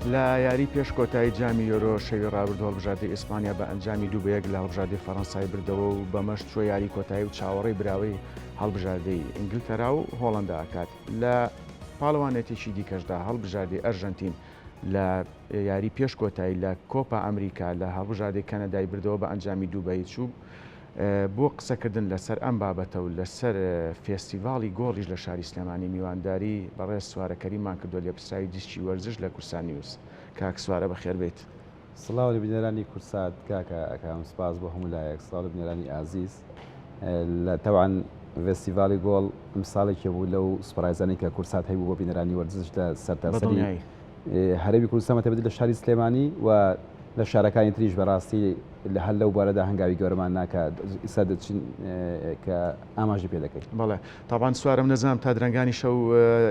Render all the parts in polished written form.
لە یاری پێش کۆتایی جامی یۆرۆ شەوی ڕابردوو هەڵبژاردەی ئیسپانیا بە ئەنجامی 2-1 لە هەڵبژاردەی فەڕەنسای بردەوە و بەمەش چوە یاری کۆتایی و چاوەڕێی براوەی هەڵبژاردەی ئینگلتەرا و هۆڵەندا ئاکات. لە پاڵەوانێتێکی دیکەشدا هەڵبژاردەی ئەرژەنتین لە یاری پێش کۆتایی لە کۆپا ئەمریکا لە هەڵبژاردەی کەنەدای بردەوە بە ئەنجامی 2-2 چوو. بۆ قسەکردن لەسەر ئەم بابەتە و لەسەر فێستیڤاڵی گۆڵیش لە شاری سلێمانی میوانداری بەڕێز سوارەکەریمان کردو لە پرساوی دیسکی وەرزش لە کورسان نیوز. کاک سوارە بەخێر بێت. سڵاو لە بینەرانی کورسات کاکە ئەکەم سپاس بۆ هەموو لایەک سڵاو لە بینەرانی ئازیز لە تەوان فێستیڤاڵی گۆڵ ئەمساڵێکی بوو لەو سوپرایزانەی کە کورسات هەیبوو بۆ بینەرانی وەرزش لە سەرتاسەری هەرێمی کوردستان تەبەدیل لە شاری سلێمانی و لە شارەکانی تریش بەڕاستی لە هەل لەو بارەدا هەنگاوی گەورەمان ناکات ئیستا دەچین کە ئاماژی پێ دەکەین. بەڵێ تاوان سوارم نەزانام تا درەنگانی شەو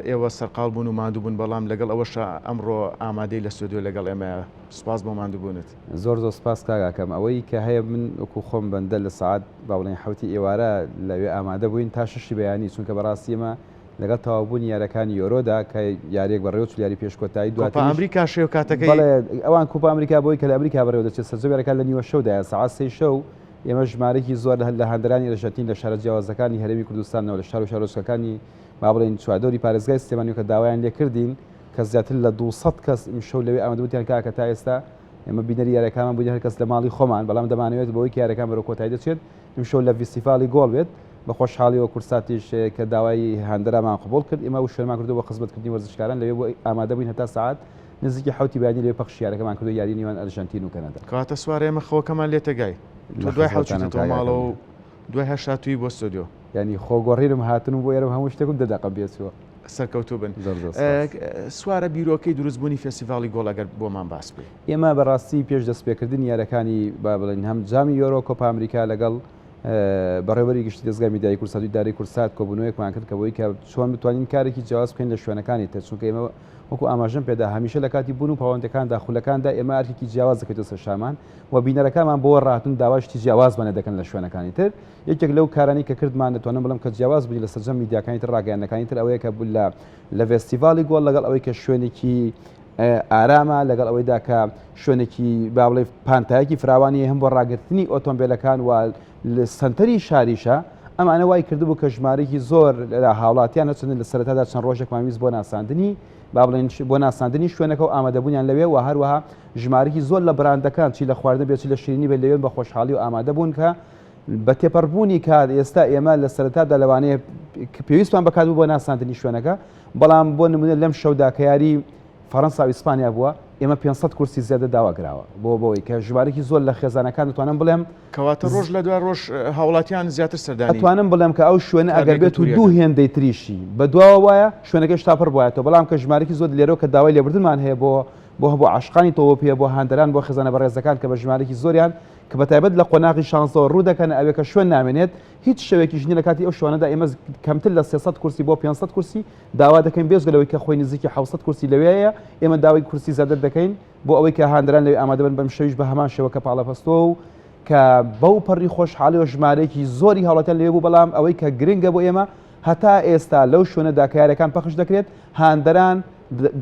ئێوە سەرقاڵ بوون و ماندوو بوون بەڵام لەگەڵ ئەوەش ئەمڕۆ ئامادەی لە سودیۆ لەگەڵ ئێمە سپاس بۆ ماندووبوونت. زۆر سپاس کاکەم ئەوەی کە هەیە من وەکو خۆم بەندە لە سعات باوڵێن حوتی ئێوارە لەوێ ئامادە بووین تا شەشی بەیانی چونکە بەڕاستی ئێمە لەگەڵ تەواوبوونی یاریەکانی یۆرۆدا کە یاریەک بەڕێوە یاری پێشکۆتایی دواتر ئەمریکا شێو کاتەکەی ئەوان کوپا ئەمریکا بۆی کە لە ئەمریکا بەڕێوە دەچێت سەرجەبێرەکان لە نیوە شەودایە سەعات 3 شەو ئێمە ژمارەی زۆر لە هەندرانی ئەرژەنتین لە شارە جیاوازەکانی هەرێمی کوردستانەوە لە شار و شارۆچکەکانی با بڵێن چوادۆری پارێزگای سلێمانی کە داوایان لێ کردین کە زیاتر لە 200 کەس ئیمشەو لەوێ ئامادەبووتیان کاکە تا ئێستا ئێمە بینەری یاریەکانمان بووین هەر کەس لە ماڵی خۆمان بەڵام دەمانەوێت بەوەی کە یاریەکان بەرەو کۆتایی دەچێت ئیمشەو لە فێستیڤاڵی گۆڵ بێت بە خۆشحاڵیەوە کورساتیش کە داوای هەندرامان قبول کرد ئێمە و شوێنمان کردو بە خزمەتکردنی وەرزشکاران لەوێ بۆ ئامادە بووین هەتا ساعت نزیکی حوتی بەیانی لێ پەخش یاریەکەمان کردو یاری نێوان ئەرژەنتین و کەنەدا. کاتە سوارە ئێمە خۆکەمان لێتەگای تۆ دوای حوتیتەوە ماڵەوە و دوای هەشاتووی بۆ ستۆدیۆ ینی خۆگۆڕیرم هاتن و بۆ ئێرە هەموو شتێکم دەداقم بێتەوە سەرکەوتوو بن. سوارە بیرۆکەی دروستبوونی فێستیڤاڵی گۆڵ ئەگەر بۆمان باس بێ. ئێمە بەڕاستی پێش دەستپێکردنی یاریەکانی با بڵێن هەم جامی یۆرۆ کۆپا ئەمریکا لەگەڵ بەڕێوەری گشتی دەستگای میدیای کورسات و داری کورسات کۆبوونەوەیەکمان کرد کە بۆی کە چۆن بتوانین کارێکی جیاواز بکەین لە شوێنەکانی تر چونکە ئێمە وەکو ئاماژەم پێدا هەمیشە لە کاتی بوون و پەیوەندەکاندا خولەکاندا ئێمە ئەرکێکی جیاواز دەکەیتەوە سەر شامان و بینەرەکانمان بۆ ڕاهاتن داواشتی جیاوازمان دەکەن لە شوێنەکانی تر. یەکێک لەو کارانی کە کردمان دەتوانم بڵم کە جیاواز بووین لە سەرجەم میدیاکانی تر ڕاگەیاندەکانی تر ئەوەیە کە لە فێستیڤاڵی گۆڵ لەگەڵ ئەوەی کە شوێنێکی ئارامە لەگەڵ ئەوەیدا کە شوێنێکی با بڵێ پانتایەکی فراوانی هەم بۆ ڕاگررتنی ئۆتۆمبیلەکان و لە سنتەری شاریشە ئەمانە وای کردبوو کە ژمارەی زۆر لە هاوڵاتیان نەچن لە سەرەتادا چەند ڕۆژێکمان ویست بۆ ناساندنی با بڵێن بۆ ناساندنی شوێنەکە و ئامادەبوونیان لەوێ و هەروەها ژمارەی زۆر لە براندەکان چی لە خواردن بێت لە شیرینی بێت لەوێن بە خۆشحاڵی و ئامادە بوون کە بە تێپەڕبوونی کات ئێستا ئێمە لە سەرەتادا لەوانەیە پێویستمان بەکات بوو بۆ ناساندنی شوێنەکە بەڵام بۆ نمونە لەم شەودا کە یاری فەڕەنسا و ئیسپانیا بووە ئێمە 500 کورسی زیادە داواکراوە بۆی کە ژمارەی زۆر لە خێزانەکان دەتوانم بڵێم کەواتە ڕۆژ لە دوای ڕۆژ هاوڵاتیان زیاتر سەردانی ئەتوانم بڵێم کە ئەو شوێنە ئەگەر بێت و دوو هێندەی تریشی بە دواوە وایە شوێنەکەی شتاپڕ بایەتەوە بەڵام کە ژمارەی زۆر لێرەوە کە داوای لێبردنمان هەیە بۆ عاشقانی تۆپیە بۆ هاندەران بۆ خێزانە بەڕێزەکان کە بە ژمارەی زۆریان کە بەتایبەت لە قۆناغی شانزەوە ڕوو دەکەن ئەوێ کە شوێن نامێنێت هیچ شەوێکی ژنی لە کاتی ئەو شوانەدا ئێمە کەمتر لە 300 کورسی بۆ 500 کورسی داوا دەکەین بێزگەلەوەی کە خۆی نزیکی 700 کورسی لەوەیە ئێمە داوای کورسی زیادە دەکەین بۆ ئەوەی کە هاندەران لەوێ ئامادە بن بەم شەویش بە هەمان شێوە کە پاڵەپەستۆ و کە بەو پەڕی خۆشحاڵی و ژمارەیەکی زۆری هاوڵاتیان لەوێ بوو بەڵام ئەوەی کە گرنگە بۆ ئێمە هەتا ئێستا لەو شوێنەدا کە یاریەکان پەخش دەکرێت هاندەران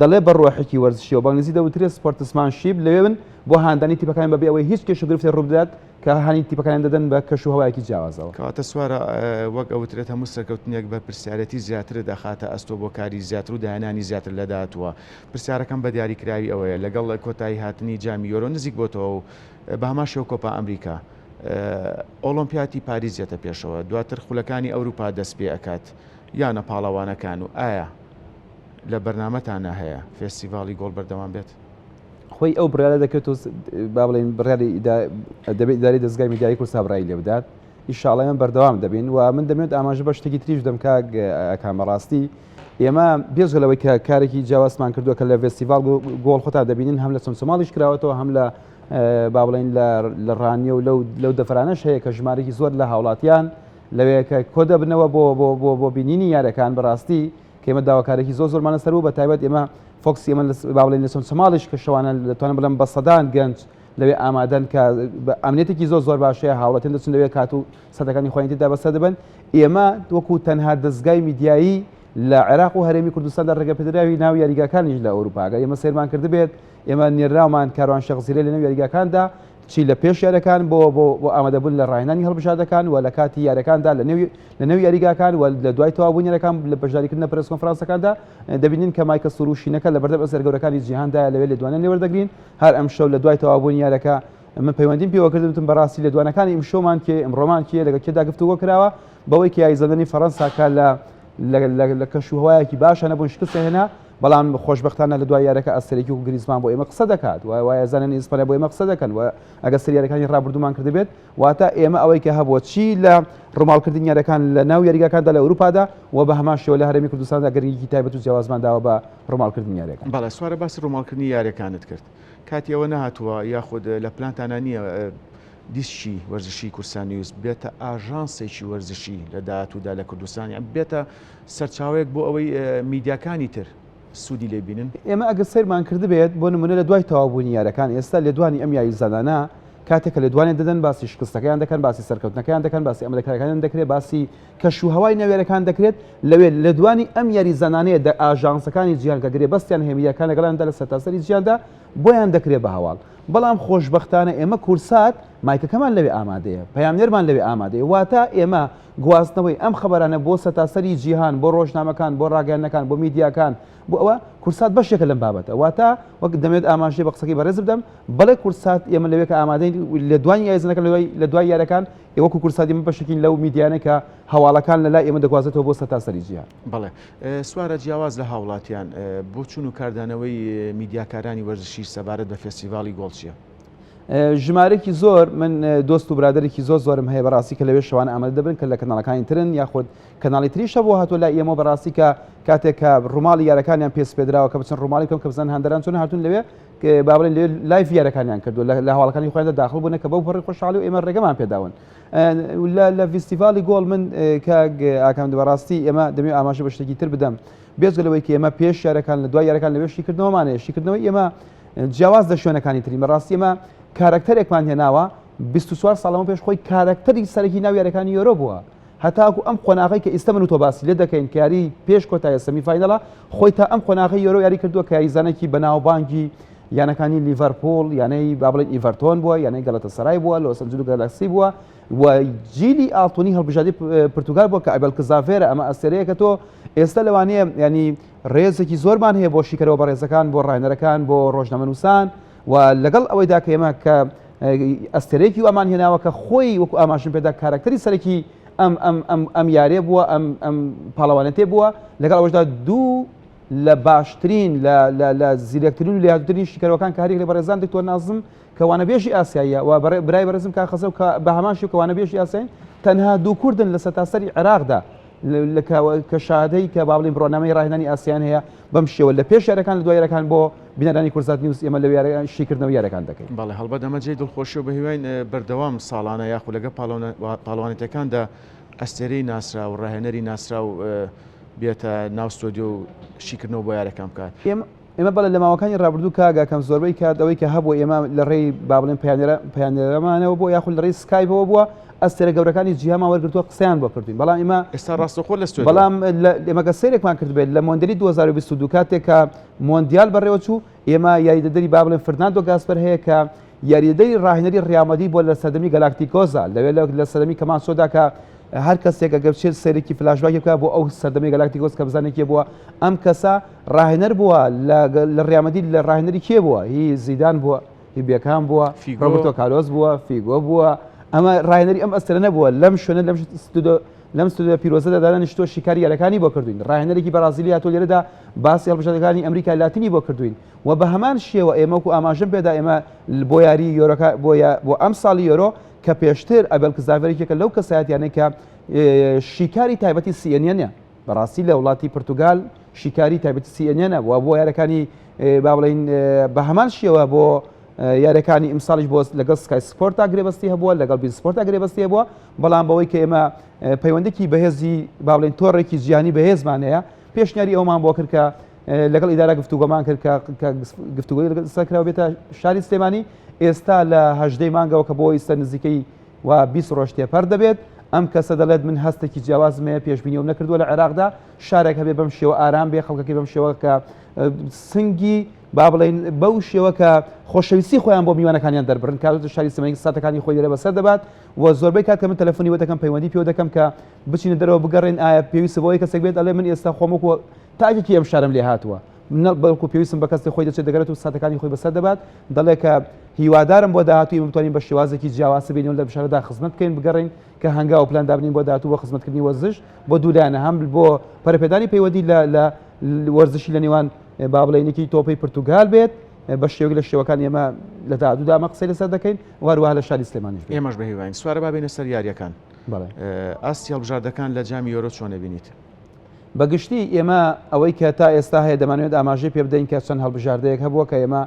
دەڵێ بەڕۆحێکی وەرزشی و بەنگلیزی دەوترێت سپۆرتسمانشیپ لەوێ بن بۆ هاندانی تیپەکان بەبێ ئەوەی هیچ کێشە گرفتی ڕوودات کە هەنی تیپەکان دەدەن بە کەش و هەوایەکی جیاوازەوە. کەواتە سوارە وەک ئەوترێت هەموو سەرکەوتنێک بە پرسیارەتی زیاتر دەخاتە ئەستۆ بۆ کاری زیاتر و داهێنانی زیاتر لەداتوە. پرسیارەکەم بە دیاریکراوی ئەوەیە لەگەڵ کۆتایی هاتنی جامی یۆرۆ نزیک بۆتەوە و بە هەمان شێوە کۆپا ئەمریکا ئۆلۆمپیاتی پاریزیەتە پێشەوە دواتر خولەکانی ئەوروپا دەست پێ ئەکات یانە پاڵەوانەکان و ئایا لە بەرنامەتانە هەیە فێستیڤاڵی گۆڵ بەردەوام بێت؟ خۆی ئەو بڕیارە دەکرێت با بڵێن بڕیاری دەبێت ئیداری دەستگای میدیای کورسا بڕای لێ بدات ئینشاڵڵا من بەردەوام دەبین و من دەمێت ئاماژە بە شتێکی تریش دەم کام بەڕاستی ئێمە بێزگەلەوەی کە کارێکی جیاوازمان کردووە کە لە فێستیڤاڵ گۆڵ خۆتا دەبینین هەم لە چەمچەماڵیش کراوەتەوە هەم لە با بڵێن لە ڕانیە و لەو دەفرانەش هەیە کە ژمارەی زۆر لە هاوڵاتیان لەوەیە کە کۆ دەبنەوە بۆ بینینی یاریەکان بەڕاستی کە ئێمە داواکارێکی زۆرمانە سەر و بە تایبەت ئێمە فۆکسی ئێمە با بڵێن لە چەمچەماڵیش کە شەوانە دەتوانم بڵێم بە سەدان گەنج لەوێ ئامادەن کە ئەمنێتێکی زۆر باشەیە هاوڵاتیان دەچن لەوێ کات و سەدەکانی خۆیانتیدا بەسەر دەبن ئێمە وەکو تەنها دەستگای میدیایی لە عێراق و هەرێمی کوردستاندا ڕێگەپێدراوی ناو یاریگاکانیش لە ئەوروپاگە ئێمە سێرمان کرد بێت ئێمە نێراومان کاروان شەخزیرە لە ناو یاریگاکاندا چی لە پێش یاریەکان بۆ ئامادەبوون لە ڕاهێنانی هەڵبژاردەکان و لە کاتی یاریەکاندا لە نێو یاریگاکان و لە دوای تەوابوون یاریەکان لە بەشداریکردنە پرس کۆنفرانسەکاندا دەبینین کە مایکە سروشینەکە لە بەردەم سەرگەورەکانی جیهاندا لەوێ لە دوانە لێوەردەگرین هەر ئەم شەو لە دوای تەوابوون یاریەکە من پەیوەندیم پێوە کردوتم بەڕاستی لە دوانەکانی ئیمشۆمان کێ ئەمڕۆمان کێ لەگە کێدا گفتوگۆ کراوە بەوەی کە یاریزەندنی فەڕەنساکە لە کەشوهەوایەکی باشە نەبوون شکست هێنا بەڵام خۆشبەختانە لە دوای یاریەکە ئەستێرێکی و گریزمان بۆ ئێمە قسە دەکات وایە زانانی ئیسپانیا بۆ ئێمە قسە دەکەن و ئەگە سریارەکانی ڕابردومان کردبێت واتە ئێمە ئەوەی کە هەبووە چی لە ڕماڵکردنی یاریەکان لە ناو یاریگاکاندا لە ئەوروپادا و بە هەمان شێوە لە هەرێمی کوردستاندا گەرنگی تایبەت و جیاوازمان داوە بە ڕماڵکردنی یاریەکان. بەڵێ سوارە باسی ڕماڵکردنی یاریەکانت کرد کاتی ئەوە نەهاتووە یاخود لە پلانتانە نییە دیسشی وەرزشی کورسان نیوز بێتە ئاژانسێکی وەرزشی لە داهاتوودا لە کوردستان یان بێتە سەرچاوەیەک بۆ ئەوەی میدیاکانی تر سوودی لێبینن. ئێمە ئەگە سەیرمان کرد بێت بۆ نمونە لە دوای تەوابوونی یاریەکان ئێستا لە دوانی ئەم یاری زانانە کاتێکە لە دوانێ دەدەن باسی شکستەکەیان دەکەن باسی سەرکەوتنەکەیان دەکەن باسی ئەمەدەکارەکان دەکرێت باسی کەشوهەوای نەوێرەکان دەکرێت لەوێ لە دوانی ئەم یاری زانانەیە دە ئاژانسەکانی جیهان کە گرێ بەستیان هێمیەکان لەگەڵاندا لە سەرتاسەری جیهاندا بۆیان دەکرێت بە هەواڵ. بەڵام خۆشبەختانە ئێمە کورسات مایکەکەمان لەوێ ئامادەیە پەیامنێرمان لەوێ ئامادەیە واتە ئێمە گواستنەوەی ئەم خەبەرانە بۆ سەرتاسەری جیهان بۆ ڕۆژنامەکان بۆ ڕاگەیاندنەکان بۆ میدیاکان بۆ ئەوە کورسات بەشێکە لەم بابەتە واتە وەک دەمێت ئاماژەی بە قسەکەی بەڕێز بدەم بەڵێ کورسات ئێمە لەوێ کە ئامادەین لە دوانی یاریزەنەکە لە دوای یاریەکان ئێوەکو کورسات ئێمە بەشێکین لەو میدیانە کە هەواڵەکان لەلای ئێمە دەگوازێتەوە بۆ سەرتاسەری جیهان. بەڵێ سوارە جیاواز لە هاوڵاتیان بۆ چون و کاردانەوەی میدیاکارانی وەرزشی سەبارەت بە فێستیڤاڵی گۆڵچیە ژمارەی زۆر من دۆست و برادێکی زۆرم هەیە بەڕاستی کە لەوێ شەوان ئامادە دەبن کە لە کەناڵەکانی ترن یاخود کەناڵی تریشە بۆ هاتووە لای ئێمە بەڕاستی کە کاتێک کە ڕووماڵی یارەکانیان پێس پێدراوە کە بچن ڕووماڵی کەم کە بزان هەندەران چۆن هاتوون لەوێ بابڵێن لێ لایف یارەکانیان کردو لە هەواڵەکانی خۆیاندا داخل بوون کە بەو پەڕی خۆشحاڵی و ئێمە ڕێگەمان پێداون لە فیستیڤالی گۆڵ من ئاکەم بەڕاستی ئێمە دەمێ ئاماژە بە شتێکی تر بدەم بێجگەلەوەی کە ئێمە پێش یارەکان لە دوای یارەکان لەوێ شیکردنەوەمانەیە شیکردنەوەی ئێمە جیاواز لە شوێنەکانی تری بەڕاستی ئێمە کارکتەرێکمان هێناوە 24 ساڵەوە پێش خۆی کارکتەری سەرەکی ناو یاریەکانی یۆرۆ بووە هەتاکو ئەم قۆناغی کە ئێستا من و تۆ باسی لێ دەکەین کە یاری پێش کۆتایە سەمیفاینەڵە خۆی تا ئەم قۆناغی یۆرۆ یاری کردووە کە یاریزانێکی بەناوبانگی یانەکانی لیڤەرپۆڵ یانەی با بڵێن ئیڤەرتۆن بووە یانەی گەڵەتەسەرای بووە لۆس ئەنجلس گالاکسی بووە و جیلی ئاڵتۆنی هەڵبژاردی پرتوگال بووە کە ئایبەلکزافێرە ئەمە ئەستێرەیە کە تۆ ئێستا لەوانەیە ینی ڕێزێکی زۆرمان هەیە بۆ شیکەرەوە بە ڕێزەکان بۆ ڕاهێنەرەکان بۆ ڕۆژنامەنووسان و لەگەڵ ئەوەیدا کە ئێمە کە ئەستێرەیەکی ئەمان هێناوە کە خۆی وەکو ئاماژم پێدا کارکتەری سەرەکی ئەم یارێ بووە ئەم پاڵەوانەتێ بووە لەگەڵ ئەوەشدا دوو لە باشترین لە زیرەکترین و لە یادترین شیکەرەوەکان کارێک لە بەڕێزان دکتۆر نازم کەوانە بێژی ئاسیاییە و برای بەڕێزم کا خەسە و بە هەمان شێو کەوانە بێژی ئاسیین تەنها دوو کوردن لە سەرتاسەری عێراقدا کە شادەی کە با بڵین ڕۆنامەی ڕاهێنانی ئاسیان هەیە بەم شێوە لە پێش یاریەکان لە دوای یاریەکان بۆ بینەرانی کورسات نیوز ئێمە لە شیکردنەوە یاریەکان دەکەین. بەڵێ هەڵبەت ئەمە جێی دڵخۆشی و بە هیوای بەردەوام ساڵانە یاخود لەگە پاڵەوانێتەکاندا ئەستێرەی ناسرا و ڕاهێنەری ناسرا و بێتە ناو ستۆدیۆ و شیکردنەوە بۆ یاریەکان بکات. ئێمە بەڵێ لە ماوەکانی ڕابردوو کاگەکەم زۆربەی کاتەوەی کە هەبوو ئێمە لە ڕێی با بڵێن پەیامنێرەمانەوە بۆ یاخود لە ڕێی سکایپەوە بووە ئەستێرە گەورەکانی جیهانمان وەرگرتووە قسەیان بۆ کردوین بەڵام ئێمە ئێستا ڕاستەخۆ لە ستۆدیۆ بەڵام ئێمە سەیرێکمان کرد بێت لە مۆندیالی 2022 کاتێک کە مۆندیال بەڕێوە چوو ئێمە یاریدەدەری با بڵێن فرناندۆ گاسپەر هەیە کە یاریدەری ڕاهێنەری ڕیامەدی بۆ لە سەردەمی گەلاکتیکۆزە لەوێ لە سەردەمی کەمان سۆدا کە هەر کەسێک ئەگەر بچێت سەرێکی فلاشباکی بکات بۆ ئەو سەردەمی گەلاکتیکۆز کە بزانێکی بووە ئەم کەسە ڕاهێنەر بووە لە ڕیامەدی لە ڕاهێنەری کێ بووە هی زیدان بووە هی بێکام بووە ڕۆبرتۆ کارلۆس بووە فیگۆ بووە ئەمە ڕاهێنەری ئەم ئەستێرە نەبووە لەم شوێنە لەم ستودیۆ پیرۆزەدا دانیشتۆ شیکاری یاریەکانی بۆ کردوین ڕاهێنەرێکی بەرازیلی هاتۆ لێرەدا باسی هەڵبژاردنەکانی ئەمریکای لاتینی بۆ کردوین و بە هەمان شێوە ئێمە وەکو ئاماژەم پێدا ئێمە بۆ یاری یۆرۆکە بۆ ئەم ساڵی یۆرۆ کە پێشتر ئەبەلکزافێرێکێکە لەو کەسایەتیانەی کە شیکاری تایبەتی سیێنێنە بەڕاستی لە وڵاتی پرتوگال شیکاری تایبەتی سیێنێنە و بۆ یارەکانی با بڵین بە هەمان شێوە بۆ یاریەکانی ئیمساڵیش بۆ لەگەڵ سکای سپۆرتا گرێبەستی هەبووە لەگەڵ بی سپۆرتا گرێبەستی هەبووە بەڵام بەوەی کە ئێمە پەیوەندێکی بەهێزی با بڵین تۆڕێکی جیهانی بەهێزمان هەیە پێشنیاری ئەومان بۆ کرد کە لەگەڵ ئیدارە گفتوگۆمان کرد کە گفتوگۆی سەرکراوە بێتە شاری سلێمانی ئێستا لە 18 مانگەوە کە بۆ ئێستا نزیکەی و 20 ڕۆژ تێپەر دەبێت ئەم کەسە دەڵێت من هەستێکی جیاوازمەیە پێشبینیەوە نەکردووە لە عێراقدا شارێک هەبێ بەم شێوە ئارام بێ خەڵکەکەی بەم شێوە کە سنگی با بڵێن بەو شێوە کە خۆشەویستی خۆیان بۆ میوانەکانیان دەربڕن کاتە شاری سەمەی ساتەکانی خۆی لێرە بەسەر دەبات و زۆربەی کات کە من تەلەفۆنی وە دەکەم پەیوەندی پێوە دەکەم کە بچینە دەرەوە بگەڕێن ئایا پێویستە بۆی کەسێک بێت ئەڵێ من ئێستا خۆمەکو تاجێکی ئەم شارم لێ هاتووە بەڵکو پێویستم بە کەسێک خۆی دەچێت دەگەرێت و ساتەکانی خۆی بەسەر دەبات دەڵێ کە هیوادارم بۆ داهاتووی بتوانین بە شێوازێکی جیاواز بینەوە لە شارەدا خزمەت بکەین بگەڕین کە هەنگا و پلان دابنین بۆ داهاتوو بۆ خزمەتکردنی وەرزش بۆ دوولایەنە هەم بۆ پەرەپێدانی پەیوەندی لە وەرزشی لە نێوان با بڵێنێکی تۆپەی پرتوگال بێت بە شێوەی لە شێوەکان ئێمە لە داهاتوودا ئەمە قسەی لەسەر دەکەین وهروەها لە شاری سلێمانیش ئێمەش بە هیوایین سوارە بابێنە سەر یاریەکان ئاستی هەڵبژاردەکان لە جامی یۆرۆ چۆن دەبینیت؟ بەگشتی ئێمە ئەوەی کە تا ئێستا هەیە دەمانوێت ئاماژەی پێ بدەین کە چەند هەڵبژاردەیەک هەبووە کە ئێمە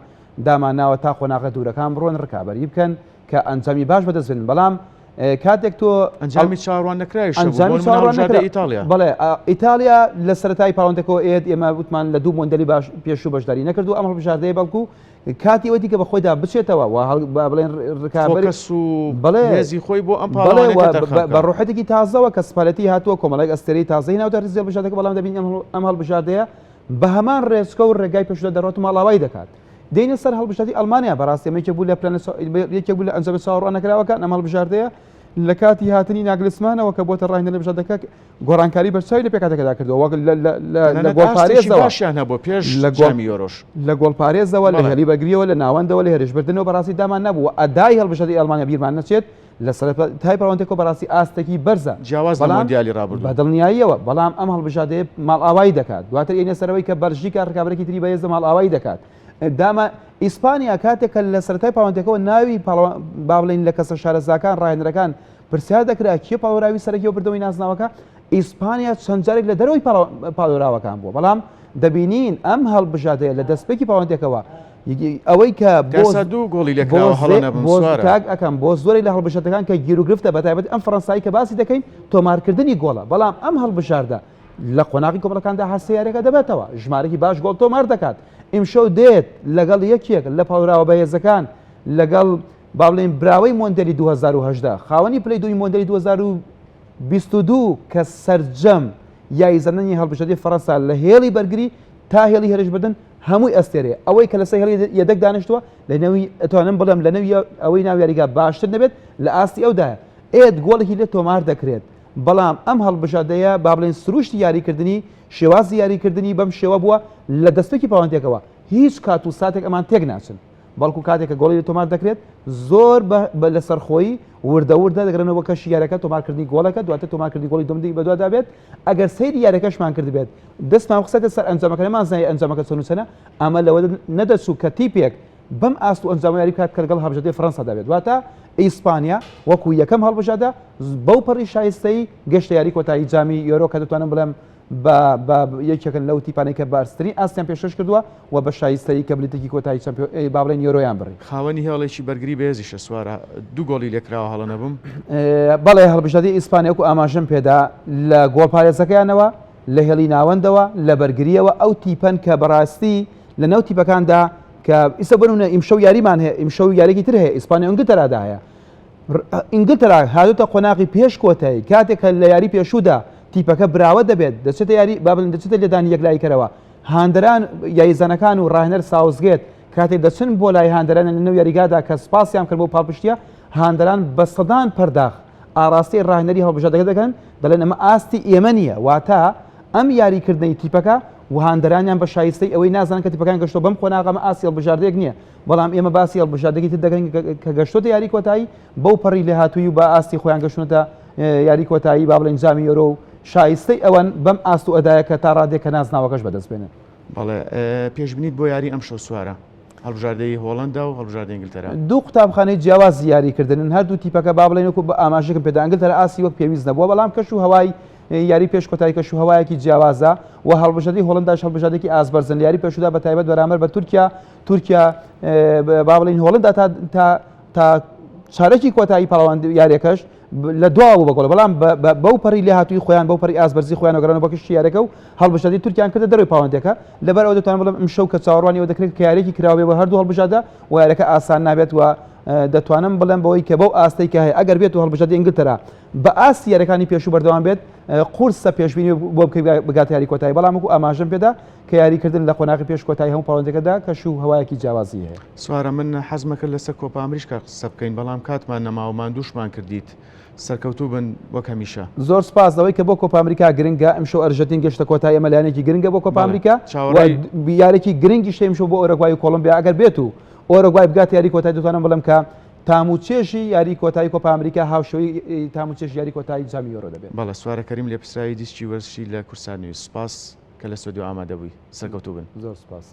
داماناوە تا خۆناغە دوورەکان بڕۆن ڕکابەری بکەن کە ئەنجامی باش بەدەستێن بەڵام کاتێک تۆ ئەنجامی چاڕوان نەکرای ئیتالیا بڵێ ئیتالیا لە سەرەتای پاڵەندەکەەوە ئێت ئێمە وتمان لە دوو مۆندەلی باش پێشوو بەشداری نەکردو ئەم هەڵبژاردەیە بەڵکو کاتی وەتی کە بە خۆیدا بچێتەوە بڵێن ڕکابەری بەڵێزی خۆی بۆ ئەم بە ڕۆحەتێکی تازەوە کە سپالەتی هاتووە کۆمەڵێک ئەستێرەی تازەی ناوتە ڕزیێ بژاردەکە بەڵام دەبین ئەم هەڵبژاردەیە بە هەمان ڕێچکە و ڕێگای پێشودا دەڕات و ماڵاوای دەکات دێنە سەر هەڵبژاردی ئەڵمانیا بەڕاستی یەکێک بوو لە یەکێک بوو لە ئەنجامی چاوەڕوان نەکراوەکان ئەم هەڵبژاردەیە لە کاتی هاتنی ناگلسمانەوە کە بۆتە ڕاهێنە لە بژاردەکە گۆڕانکاری بەرچاوی لە پێکاتەکەدا کردەوە وەک لە گۆڵپارێزەوە هەبوو پێش لە جامی یۆرۆش لە گۆڵپارێزەوە لە هێلی بەگریەوە لە ناوەندەوە لە هێرشبردنەوە بەڕاستی دامان نەبوو ئەدای هەڵبژاردی ئەڵمانیا بیرمان نەچێت لە سەرەتای پەڕەوەندێکەوە بەڕاستی ئاستێکی بەرزە جیاواز لە مۆندیالی ڕابردوو بە دڵنیاییەوە بەڵام ئەم هەڵبژاردەیە ماڵئاوایی دەکات دواتر ئێنە سەرەوەی کە بەلژیکا ڕکابەرێکی تری بەهێزە ماڵئاوایی دەکات دامە ئیسپانیا کاتێکە لە سەرەتای پەڕەوەندەکەەوە ناوی با بڵێن لە کەسە شارەزاکان ڕاهێنەرەکان پرسیار دەکرا کێ پاڵۆراوی سەرەکیەوە بردەوەی نازناوەکە ئیسپانیا چەند جارێک لە دەرەوەی پاڵۆراوەکان بووە بەڵام دەبینین ئەم هەڵبژاردەیە لە دەستپێکی پاڵەوەندێکەوە ئەوەی کە دوو گۆڵی لێکراوە هەڵە نەبوون ئەەکەم بۆ زۆری لە هەڵبژاردەکان کە گیرروگرفتە بەتایبەت ئەم فەڕەنسایی کە باسی دەکەین تۆمارکردنی گۆڵە بەڵام ئەم هەڵبژاردە لە قۆناغی کۆمەڵەکاندا هەستەیارەکە دەبێتەوە ژمارەی باش گۆڵ تۆمار دەکات ئیمشەو دێت لەگەڵ یەکێک لە پاڵۆراوە بەهێزەکان لەگەڵ با بڵێن براوەی مۆندەلی 2010 خاوەنی پلەی دوی مۆندەلی 2022 کە سەرجەم یاریزانانی هەڵبژاردەی فەڕەنسا لە هێڵی بەرگری تا هێڵی هێرشبردن هەمووی ئەستێرێ ئەوەی کە لەسەر هێڵی یەدەک دانیشتووە لە نەوی ئەتوانم بڵێم لە نەوی ئەوەی ناو یاریگا باشتر نەبێت لە ئاستی ئەودایە ئێت گۆڵێکی لێ تۆمار دەکرێت بەڵام ئەم هەڵبژاردەیە با بڵێن سروشتی یاریکردنی شێوازی یاریکردنی بەم شێوە بووە لە دەستپێکی پاڵەوەندێکەوە هیچ کات و ساتێک ئەمان تێک ناچن بەڵکو کاتێکە گۆڵی تۆمار دەکرێت زۆر لە سەرخۆی وردەوردە دەگرنەوە کەشی یارەکە تۆمارکردنی گۆڵەکە دواتە تۆمارکردنی گۆڵی دومدی بەدووادا بێت ئەگەر سەیری یارەکەشمان کرد بێت دەستمان قسەتە سەر ئەنجامەکەمان زای ئەنجامەکە چۆنووسەنە ئەمە لەوە نەدەچوو کە تیپێک بەم ئاست و ئەنجام یاری کات کە لەگەڵ هەڵبژاردەی فەڕەنسادا بێت دواتە ئیسپانیا وەکو یەکەم هەڵبژاردە بەو پەڕی شایستەی گەشتە یاری کۆتایی جامی یۆرۆ کە دەتوانم بڵێم بە یەکێکن لەو تیپانەی کە بارزترین ئاستیان پێشکەش کردووە و بە شایستەی کە بلیتێکی کۆتایی با بڵێن یۆرۆیان بڕی خاوەنی هێڵێکی بەرگری بەهێزیشە سوارە دوو گۆڵی لێکراوە هەڵە نەبووم بەڵێ هەڵبژاردەی ئیسپانیا وەکو ئاماژەم پێدا لە گۆڵپارێزەکەیانەوە لە هێڵی ناوەندەوە لە بەرگریەوە ئەو تیپەن کە بەڕاستی لە ناو تیپەکاندا کە ئیسە بنونە ئیمشەو یاریمان هەیە ئیمشەو یارێکی تر هەیە ئیسپانیا ئینگلتەرادا هەیە ئینگلتەرا هاتوتە قۆناغی پێش کۆتایی کاتێکە لە یاری پێشوودا تیپەکە براوە دەبێت دەچێتە یاری بابلن دەچێتە لێدانی یەکلایکەرەوە هاندەران یاریزانەکان و ڕاهێنەر ساوزگێت کاتێک دەچن بۆ لای هاندەران لە نەو یاریگادا کە سپاسیان کرد بۆ پاڵپشتیە هاندەران بە سەدان پەرداخ ئاراستی ڕاهێنەری هەڵبژاردەکە دەکەن دەڵێن ئەمە ئاستی ئێمە نییە واتە ئەم یاریکردنی تیپەکە و هاندەرانیان بە شایستەی ئەوەی نازانن کە تیپەکان گەشتۆ بەم قۆناغەمە ئاسی هەڵبژاردەیەک نییە بەڵام ئێمە باسی هەڵبژاردەکەی تر دەکەین کە گەشتۆتە یاری کۆتایی بەو پەڕی لێ هاتووی و بە ئاستی خۆیان گەشتونەتە یاری کۆتایی با بڵێن جامی یۆرۆ و شایستەی ئەوەن بەم ئاست و ئەدایەکە تا ڕادێک کە نازناوەکەش بەدەست بێنن بەڵێ پێشبینیت بۆ یاری ئەم شەو سوارە هەڵبژاردەی هۆڵەندا و هەڵبژاردەی ئینگلتەرا دوو قوتابخانەی جیاواز یاریکردن هەردوو تیپەکە با بڵێن وەکو بە ئاماژەکەم پێدا ئینگلتەرا ئاسی وەک پێویست نەبووە بەڵام کەش و هەوای یاری پێش کۆتایی کەش و هەوایەکی جیاوازە و هەڵبژاردەی هۆڵەنداش هەڵبژاردێکی ئازبەرزن یاری پێشودا بە تایبەت بەرامبەر بە تورکیا با بڵێن هۆڵەندا تا چارەکی کۆتایی پاڵەوان یاریەکەش لە دواوە بەگۆڵە بەڵام بەو پەڕی لێ هاتووی خۆیان بەو پەڕی ئازبەرزی خۆیان وەگەڕنەوە بە کشتی یارەکە و هەڵبژاردەی تورکیان کردە دەروی پاڵەوەندەکە لەبەر ئەوە دەتوانم بڵێم ئەم شەو کە چاوەڕوانیەوە دەکرێت کە یارێکی کراوە بە هەردوو هەڵبژاردە و یارەکە ئاسان نابێت و دەتوانم بڵێم بەوەی کە بەو ئاستەی کە هەیە ئەگەر بێت و هەڵبژاردی ئینگلتەرا بە ئاستی یاریەکانی پێشوو بەردەوام بێت قورسە پێشبینی بۆ بکەیت بگات یاری کۆتایی بەڵام وەکو ئاماژەم پێدا کە یاریکردن لە قۆناغی پێش کۆتایی هەموو پەڵەندەکەدا کەش و هەوایەکی جیاوازی هەیە. سوارە من حەزمەکە لەسەر کۆپا ئەمریکا قسە بکەین بەڵام کاتمان نەماوەمان دووشمان کردیت سەرکەوتوو بن وەک هەمیشە. زۆر سپاس دەوەی کە بۆ کۆپا ئەمریکا گرنگە ئەمشەو ئەرژەتین گەشتە کۆتایی ئەمەلایەنێکی گرنگە بۆ کۆپا ئەمریکا یارێکی گرنگی شەیمشەوە بۆ ئۆرۆگوای و کۆلۆمبیا ئەگەر بێت و ئۆرۆگوای بگات یاری کۆتایی دەتوانم بڵێم کە تاموچێژی یاری کۆتایی کۆپا ئەمریکا هاوشەوەی تاموچێژ یاری کۆتایی جامی یۆرۆ دەبێت. بەڵێ سوارە کەریم لێ پرسایی دیسکی وەرزشی لە کورسانی سپاس کە لە سۆدیۆ ئامادەبووی سەرکەوتوو بن. زۆر سپاس.